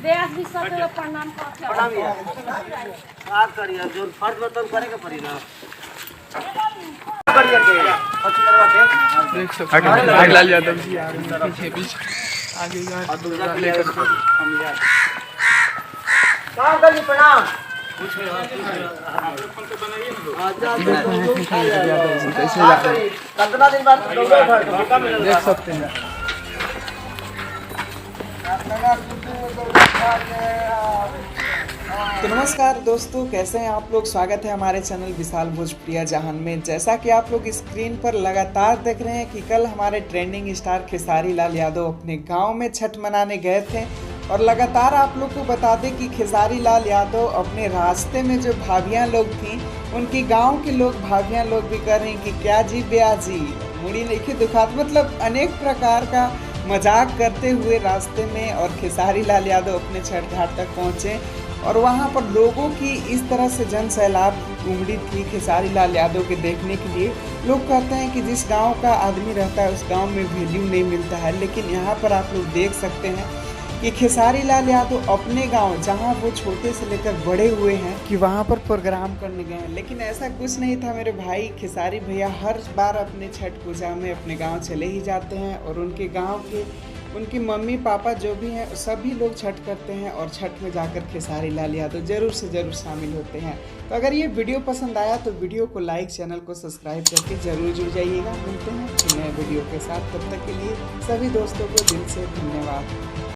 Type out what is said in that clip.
व्यास भी सब लोग प्रणाम करते हैं। प्रणाम यार। का करिया जो फर्ज बतन करे के पड़ी ना। करिया के अच्छी तरह के देख सकते हैं लाल यादव जी आ रहे हैं पीछे पीछे आगे लेकर हम जा काम करिए प्रणाम। कितना दिन बाद देख सकते हैं। तो नमस्कार दोस्तों, कैसे हैं आप लोग। स्वागत है हमारे चैनल विशाल भोजप्रिया जहान में। जैसा कि आप लोग स्क्रीन पर लगातार देख रहे हैं कि कल हमारे ट्रेंडिंग स्टार खेसारी लाल यादव अपने गांव में छठ मनाने गए थे और लगातार आप लोग को बता दें कि खेसारी लाल यादव अपने रास्ते में जो भाभियां लोग थीं उनकी गांव के लोग भाभियां लोग भी कर रही कि क्या जी ब्याह जी मुड़ी नहीं दुखात, मतलब अनेक प्रकार का मजाक करते हुए रास्ते में और खेसारी लाल यादव अपने छठ घाट तक पहुंचे और वहां पर लोगों की इस तरह से जन सैलाब उमड़ी थी खेसारी लाल यादव के देखने के लिए। लोग कहते हैं कि जिस गांव का आदमी रहता है उस गांव में वैल्यू नहीं मिलता है, लेकिन यहाँ पर आप लोग देख सकते हैं कि खेसारी लाल यादव अपने गांव जहां वो छोटे से लेकर बड़े हुए हैं कि वहां पर प्रोग्राम करने गए हैं। लेकिन ऐसा कुछ नहीं था मेरे भाई, खेसारी भैया हर बार अपने छठ पूजा में अपने गांव चले ही जाते हैं और उनके गांव के उनकी मम्मी पापा जो भी हैं सभी लोग छठ करते हैं और छठ में जाकर खेसारी लाल यादव ज़रूर से ज़रूर शामिल होते हैं। तो अगर ये वीडियो पसंद आया तो वीडियो को लाइक, चैनल को सब्सक्राइब करके ज़रूर जुड़ जाइएगा। मिलते हैं नए वीडियो के साथ, तब तक के लिए सभी दोस्तों को दिल से धन्यवाद।